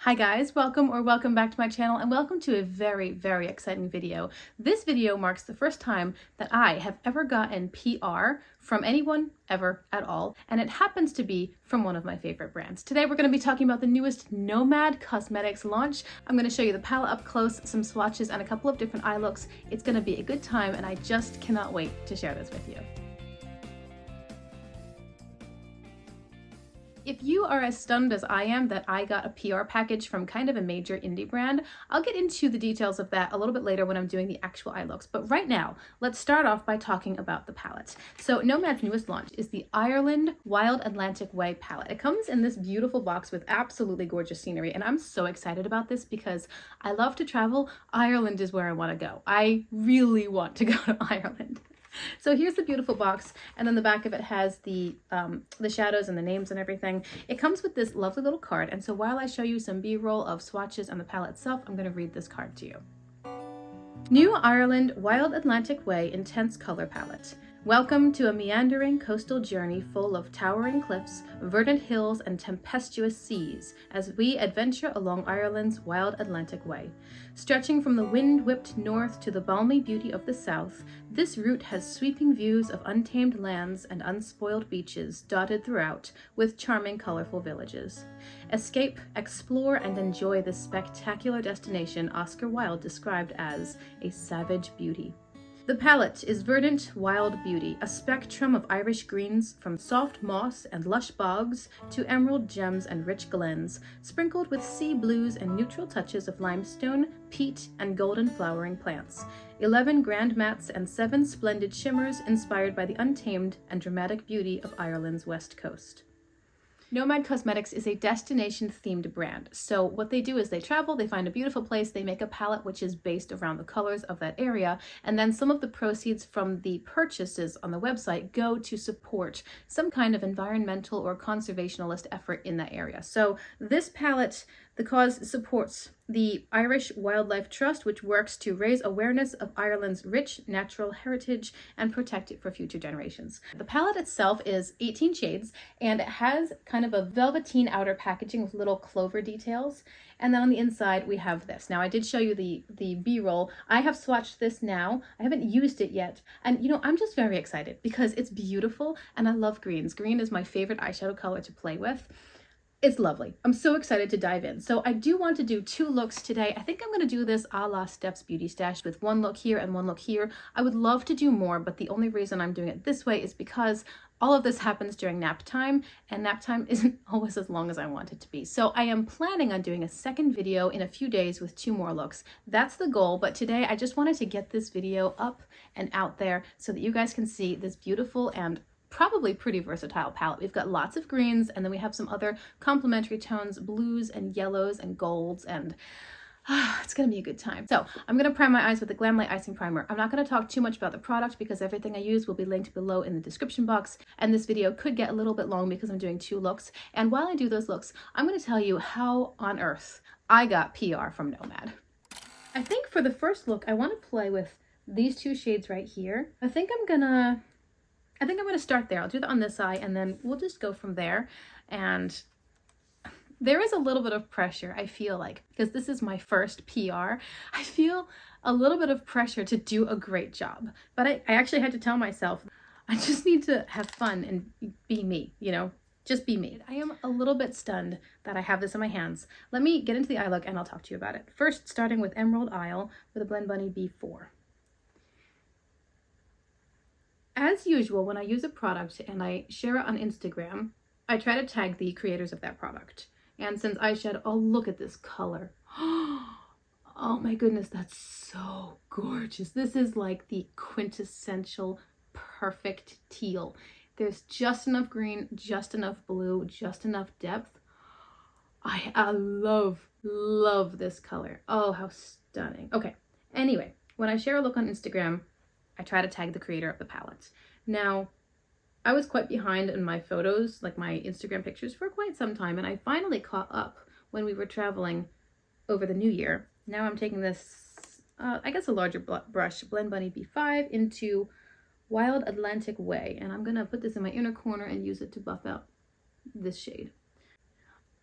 Hi guys, welcome back to my channel and welcome to a very exciting video. This video marks the first time that I have ever gotten PR from anyone ever at all, and it happens to be from one of my favorite brands. Today we're going to be talking about the newest Nomad cosmetics launch. I'm going to show you the palette up close, some swatches, and a couple of different eye looks. It's going to be a good time and I just cannot wait to share this with you. If you are as stunned as I am that I got a PR package from kind of a major indie brand, I'll get into the details of that a little bit later when I'm doing the actual eye looks. But right now, let's start off by talking about the palette. So Nomad's newest launch is the Ireland Wild Atlantic Way palette. It comes in this beautiful box with absolutely gorgeous scenery, and I'm so excited about this because I love to travel. Ireland is where I want to go. I really want to go to Ireland. So here's the beautiful box, and then the back of it has the shadows and the names and everything. It comes with this lovely little card, and so while I show you some b-roll of swatches and the palette itself, I'm going to read this card to you. New Ireland Wild Atlantic Way Intense Color Palette. Welcome to a meandering coastal journey full of towering cliffs, verdant hills, and tempestuous seas as we adventure along Ireland's Wild Atlantic Way. Stretching from the wind-whipped north to the balmy beauty of the south, this route has sweeping views of untamed lands and unspoiled beaches dotted throughout with charming, colorful villages. Escape, explore, and enjoy this spectacular destination Oscar Wilde described as a savage beauty. The palette is verdant wild beauty, a spectrum of Irish greens from soft moss and lush bogs to emerald gems and rich glens, sprinkled with sea blues and neutral touches of limestone, peat, and golden flowering plants. 11 grand mats and 7 splendid shimmers inspired by the untamed and dramatic beauty of Ireland's west coast. Nomad Cosmetics is a destination-themed brand. So what they do is they travel, they find a beautiful place, they make a palette which is based around the colors of that area, and then some of the proceeds from the purchases on the website go to support some kind of environmental or conservationalist effort in that area. So this palette, the cause supports the Irish Wildlife Trust, which works to raise awareness of Ireland's rich natural heritage and protect it for future generations. The palette itself is 18 shades, and it has kind of a velveteen outer packaging with little clover details. And then on the inside, we have this. Now, I did show you the B-roll. I have swatched this now. I haven't used it yet. And, you know, I'm just very excited because it's beautiful, and I love greens. Green is my favorite eyeshadow color to play with. It's lovely. I'm so excited to dive in. So I do want to do 2 looks today. I think I'm going to do this a la Steps Beauty Stash with 1 look here and 1 look here. I would love to do more, but the only reason I'm doing it this way is because all of this happens during nap time, and nap time isn't always as long as I want it to be. So I am planning on doing a second video in a few days with 2 more looks. That's the goal, but today I just wanted to get this video up and out there so that you guys can see this beautiful and probably pretty versatile palette. We've got lots of greens, and then we have some other complementary tones, blues and yellows and golds, and it's gonna be a good time. So I'm gonna prime my eyes with the Glamlight Icing Primer. I'm not gonna talk too much about the product because everything I use will be linked below in the description box, and this video could get a little bit long because I'm doing 2 looks. And while I do those looks, I'm gonna tell you how on earth I got PR from Nomad. I think for the first look, I wanna play with these 2 shades right here. I think I'm gonna start there. I'll do that on this eye, and then we'll just go from there. And there is a little bit of pressure, I feel like, because this is my first PR. I feel a little bit of pressure to do a great job. But I actually had to tell myself, I just need to have fun and be me, you know? Just be me. I am a little bit stunned that I have this in my hands. Let me get into the eye look and I'll talk to you about it. First, starting with Emerald Isle with a Blend Bunny B4. As usual, when I use a product and I share it on Instagram, I try to tag the creators of that product. And since eyeshadow, oh, look at this color. Oh my goodness, that's so gorgeous. This is like the quintessential perfect teal. There's just enough green, just enough blue, just enough depth. I love this color. Oh, how stunning. Okay, anyway, when I share a look on Instagram, I try to tag the creator of the palette. Now, I was quite behind in my photos, like my Instagram pictures, for quite some time, and I finally caught up when we were traveling over the new year. Now I'm taking this, I guess a larger brush, Blend Bunny B5 into Wild Atlantic Way, and I'm gonna put this in my inner corner and use it to buff out this shade.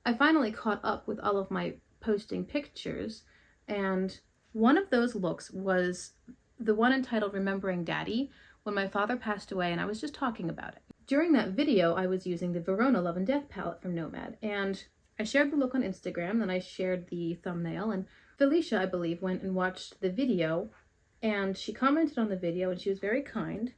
I finally caught up with all of my posting pictures, and one of those looks was the one entitled Remembering Daddy, when my father passed away, and I was just talking about it. During that video, I was using the Verona Love and Death palette from Nomad, and I shared the look on Instagram, then I shared the thumbnail, and Felicia, I believe, went and watched the video, and she commented on the video, and she was very kind.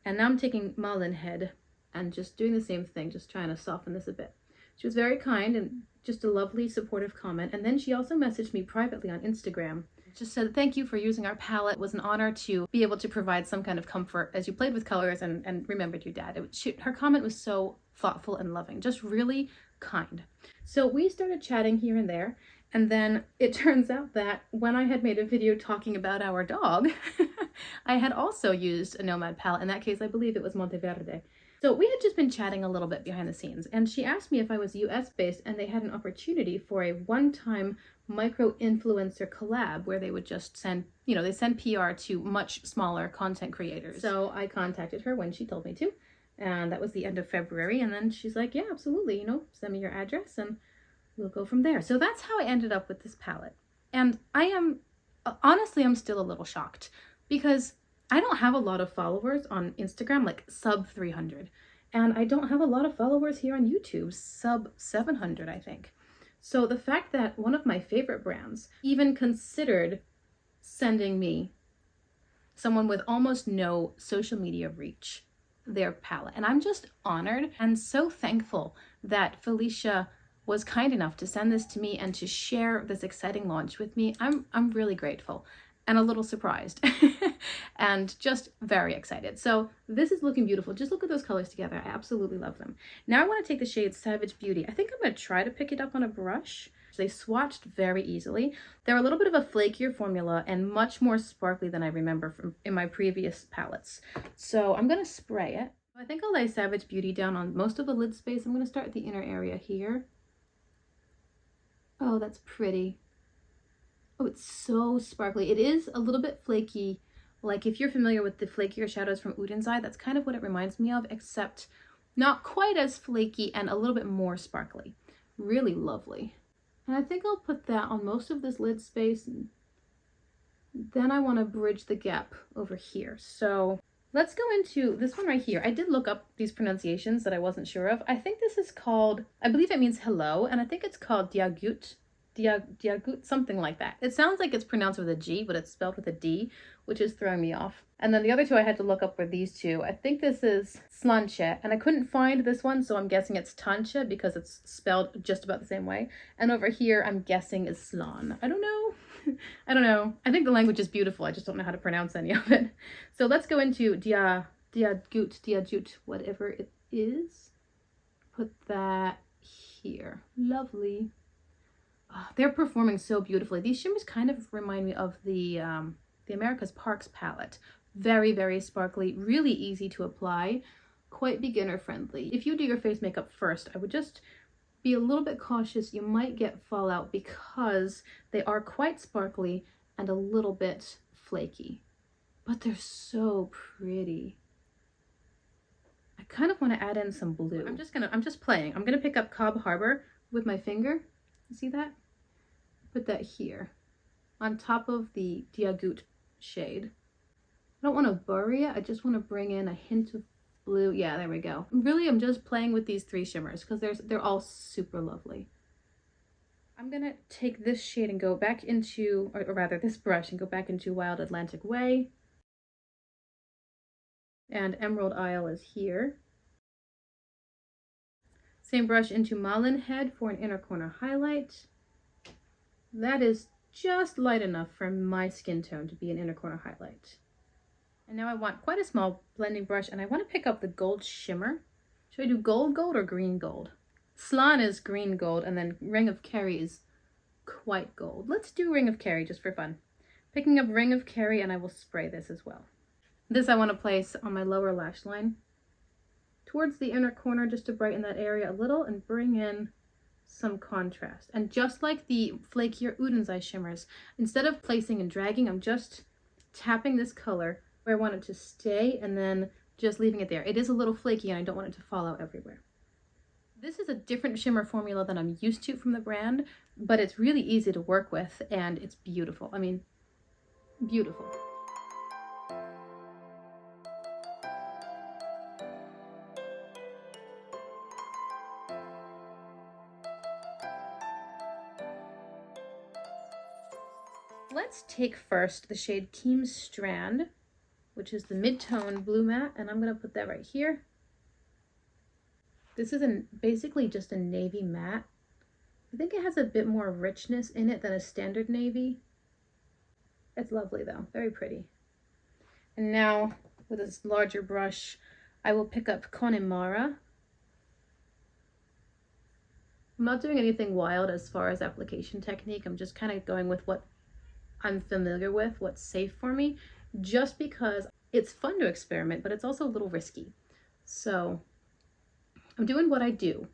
And now I'm taking Malin Head and just doing the same thing, just trying to soften this a bit. She was very kind and just a lovely, supportive comment. And then she also messaged me privately on Instagram. Just said, thank you for using our palette. It was an honor to be able to provide some kind of comfort as you played with colors and remembered your dad. Her comment was so thoughtful and loving, just really kind. So we started chatting here and there. And then it turns out that when I had made a video talking about our dog, I had also used a Nomad palette. In that case, I believe it was Monteverde. So we had just been chatting a little bit behind the scenes, and she asked me if I was US based and they had an opportunity for a one-time micro-influencer collab where they would just send, they send PR to much smaller content creators. So I contacted her when she told me to, and that was the end of February. And then she's like, yeah, absolutely, send me your address and we'll go from there. So that's how I ended up with this palette. And honestly, I'm still a little shocked because I don't have a lot of followers on Instagram, like sub 300. And I don't have a lot of followers here on YouTube, sub 700, I think. So the fact that one of my favorite brands even considered sending me, someone with almost no social media reach, their palette. And I'm just honored and so thankful that Felicia was kind enough to send this to me and to share this exciting launch with me. I'm really grateful and a little surprised and just very excited. So this is looking beautiful. Just look at those colors together. I absolutely love them. Now I want to take the shade Savage Beauty. I think I'm going to try to pick it up on a brush. They swatched very easily. They're a little bit of a flakier formula and much more sparkly than I remember from in my previous palettes. So I'm going to spray it. I think I'll lay Savage Beauty down on most of the lid space. I'm going to start at the inner area here. Oh, that's pretty. Oh, it's so sparkly. It is a little bit flaky. Like if you're familiar with the flakier shadows from Udin's Eye, that's kind of what it reminds me of, except not quite as flaky and a little bit more sparkly. Really lovely. And I think I'll put that on most of this lid space. And then I want to bridge the gap over here. So let's go into this one right here. I did look up these pronunciations that I wasn't sure of. I think this is called, I believe it means hello, and I think it's called Diagut. Diagut, something like that. It sounds like it's pronounced with a G, but it's spelled with a D, which is throwing me off. And then the other two I had to look up were these two. I think this is Slanche, and I couldn't find this one, so I'm guessing it's Tanche because it's spelled just about the same way. And over here, I'm guessing is Slan. I don't know. I don't know. I think the language is beautiful. I just don't know how to pronounce any of it. So let's go into Diagut, whatever it is. Put that here. Lovely. Oh, they're performing so beautifully. These shimmers kind of remind me of the America's Parks palette. Very, very sparkly, really easy to apply, quite beginner friendly. If you do your face makeup first, I would just be a little bit cautious. You might get fallout because they are quite sparkly and a little bit flaky, but they're so pretty. I kind of want to add in some blue. I'm just playing. I'm gonna pick up Cobb Harbor with my finger. See that? Put that here on top of the Diagut shade. I don't want to bury it. I just want to bring in a hint of blue. Yeah, there we go. Really, I'm just playing with these three shimmers because they're all super lovely. I'm gonna take this shade and go back into, or rather this brush and go back into Wild Atlantic Way. And Emerald Isle is here. Same brush into Malin Head for an inner corner highlight. That is just light enough for my skin tone to be an inner corner highlight. And now I want quite a small blending brush, and I want to pick up the gold shimmer. Should I do gold or green gold? Slan is green gold, and then Ring of Kerry is quite gold. Let's do Ring of Kerry just for fun. Picking up Ring of Kerry, and I will spray this as well. This I want to place on my lower lash line, towards the inner corner, just to brighten that area a little and bring in some contrast. And just like the flakier Udin's Eye shimmers, instead of placing and dragging, I'm just tapping this color where I want it to stay and then just leaving it there. It is a little flaky and I don't want it to fall out everywhere. This is a different shimmer formula than I'm used to from the brand. but it's really easy to work with and it's beautiful. I mean, beautiful. Let's take first the shade Keem Strand, which is the mid-tone blue matte, and I'm going to put that right here. This is basically just a navy matte. I think it has a bit more richness in it than a standard navy. It's lovely though, very pretty. And now with this larger brush, I will pick up Connemara. I'm not doing anything wild as far as application technique. I'm just kind of going with what I'm familiar with, what's safe for me, just because it's fun to experiment, but it's also a little risky. So I'm doing what I do,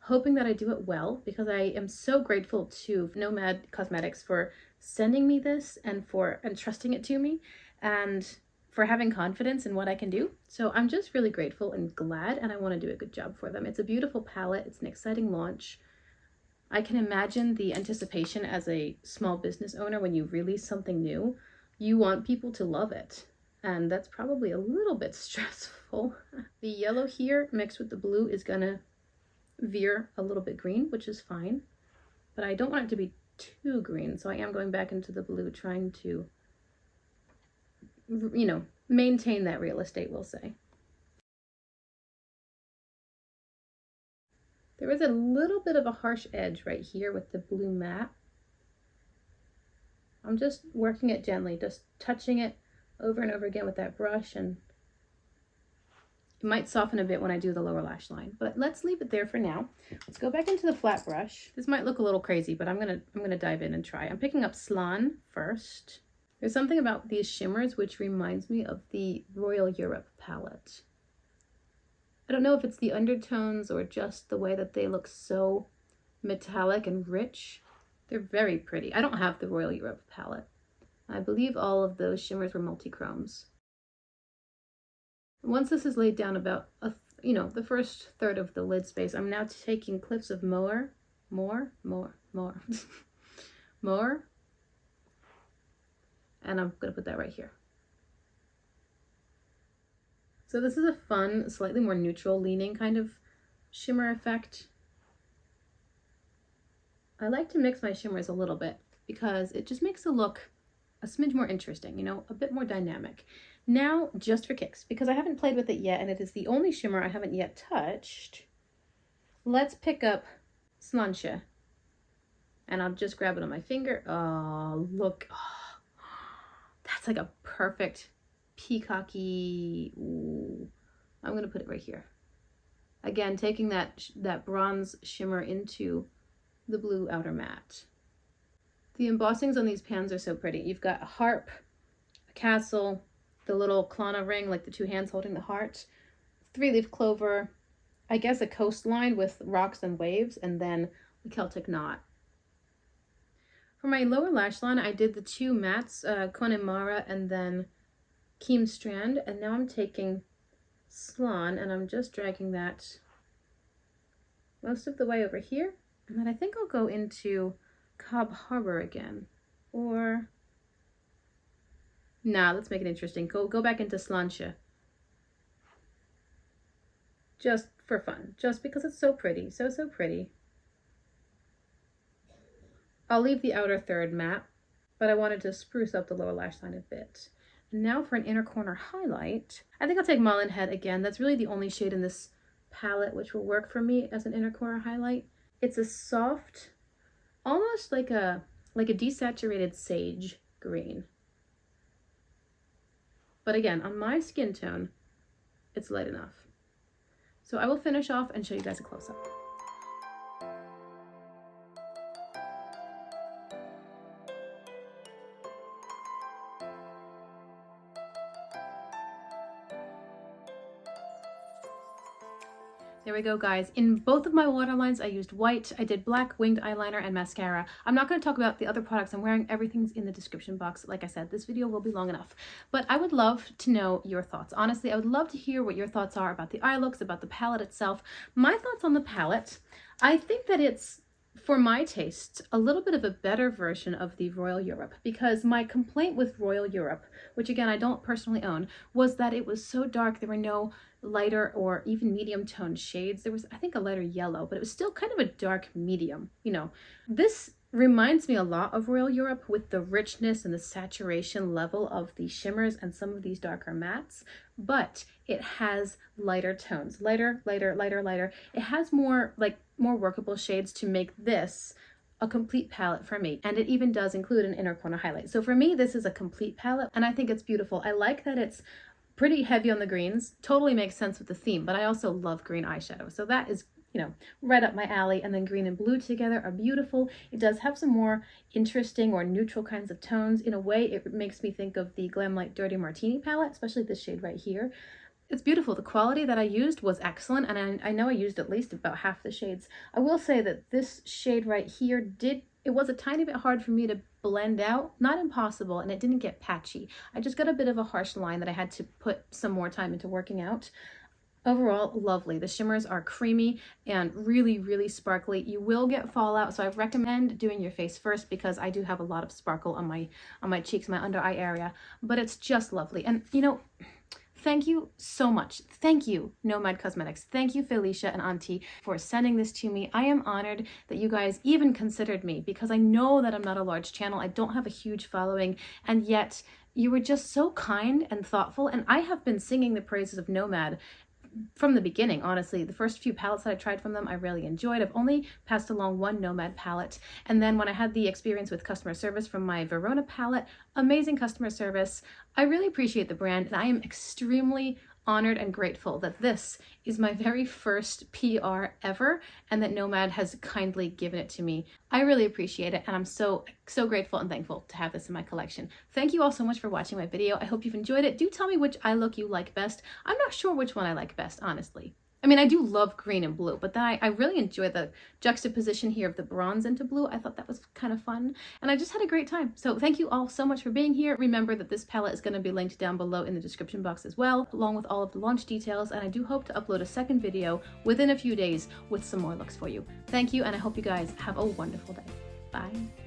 hoping that I do it well, because I am so grateful to Nomad Cosmetics for sending me this and for entrusting it to me and for having confidence in what I can do. So I'm just really grateful and glad, and I want to do a good job for them. It's a beautiful palette. It's an exciting launch. I can imagine the anticipation as a small business owner when you release something new. You want people to love it, and that's probably a little bit stressful. The yellow here mixed with the blue is gonna veer a little bit green, which is fine, but I don't want it to be too green, so I am going back into the blue, trying to, you know, maintain that real estate, we'll say. There is a little bit of a harsh edge right here with the blue matte. I'm just working it gently, just touching it over and over again with that brush, and it might soften a bit when I do the lower lash line, but let's leave it there for now. Let's go back into the flat brush. This might look a little crazy, but I'm gonna dive in and try. I'm picking up Slan first. There's something about these shimmers which reminds me of the Royal Europe palette. I don't know if it's the undertones or just the way that they look so metallic and rich. They're very pretty. I don't have the Royal Europe palette. I believe all of those shimmers were multi-chromes. Once this is laid down about, the first third of the lid space, I'm now taking Cliffs of Moher, more, and I'm gonna put that right here. So this is a fun, slightly more neutral leaning kind of shimmer effect. I like to mix my shimmers a little bit because it just makes the look a smidge more interesting, you know, a bit more dynamic. Now, just for kicks, because I haven't played with it yet and it is the only shimmer I haven't yet touched, let's pick up Slanche. And I'll just grab it on my finger. Oh, look. Oh, that's like a perfect peacocky. Ooh. I'm gonna put it right here. Again, taking that bronze shimmer into the blue outer matte. The embossings on these pans are so pretty. You've got a harp, a castle, the little Klana ring, like the two hands holding the heart, 3-leaf clover, I guess a coastline with rocks and waves, and then the Celtic knot. For my lower lash line, I did the two mattes, Connemara and then Keem Strand, and now I'm taking Slan and I'm just dragging that most of the way over here, and then I think I'll go into Cobb Harbor again, or nah, let's make it interesting. Go back into Slanche, just for fun, just because it's so pretty, so pretty. I'll leave the outer third matte, but I wanted to spruce up the lower lash line a bit. And now for an inner corner highlight, I think I'll take Marlin Head again. That's really the only shade in this palette which will work for me as an inner corner highlight. It's a soft, almost like a desaturated sage green. But again, on my skin tone, it's light enough. So I will finish off and show you guys a close-up. There we go, guys. In both of my waterlines, I used white. I did black winged eyeliner and mascara. I'm not going to talk about the other products I'm wearing. Everything's in the description box. Like I said, this video will be long enough. But I would love to know your thoughts. Honestly, I would love to hear what your thoughts are about the eye looks, about the palette itself. My thoughts on the palette, I think that it's for my tastes, a little bit of a better version of the Royal Europe, because my complaint with Royal Europe, which again I don't personally own, was that it was so dark. There were no lighter or even medium toned shades. There was, I think, a lighter yellow, but it was still kind of a dark medium, you know. This reminds me a lot of Royal Europe with the richness and the saturation level of the shimmers and some of these darker mattes, but it has lighter tones, lighter. It has more workable shades to make this a complete palette for me. And it even does include an inner corner highlight. So for me, this is a complete palette, and I think it's beautiful. I like that it's pretty heavy on the greens, totally makes sense with the theme, but I also love green eyeshadow. So that is, you know, right up my alley. And then green and blue together are beautiful. It does have some more interesting or neutral kinds of tones. In a way, it makes me think of the Glamlite Dirty Martini palette, especially this shade right here. It's beautiful. The quality that I used was excellent, and I know I used at least about half the shades. I will say that this shade right here it was a tiny bit hard for me to blend out. Not impossible, and it didn't get patchy. I just got a bit of a harsh line that I had to put some more time into working out. Overall, lovely. The shimmers are creamy and really sparkly. You will get fallout, so I recommend doing your face first because I do have a lot of sparkle on my cheeks, my under eye area, but it's just lovely. And you know, thank you so much. Thank you, Nomad Cosmetics. Thank you, Felicia and Auntie, for sending this to me. I am honored that you guys even considered me, because I know that I'm not a large channel. I don't have a huge following, and yet you were just so kind and thoughtful. And I have been singing the praises of Nomad from the beginning, honestly. The first few palettes that I tried from them, I really enjoyed. I've only passed along one Nomad palette. And then when I had the experience with customer service from my Verona palette, amazing customer service. I really appreciate the brand, and I am extremely honored and grateful that this is my very first PR ever, and that Nomad has kindly given it to me. I really appreciate it, and I'm so grateful and thankful to have this in my collection. Thank you all so much for watching my video. I hope you've enjoyed it. Do tell me which eye look you like best. I'm not sure which one I like best, honestly. I mean, I do love green and blue, but then I really enjoy the juxtaposition here of the bronze into blue. I thought that was kind of fun, and I just had a great time. So thank you all so much for being here. Remember that this palette is going to be linked down below in the description box as well, along with all of the launch details, and I do hope to upload a second video within a few days with some more looks for you. Thank you, and I hope you guys have a wonderful day. Bye.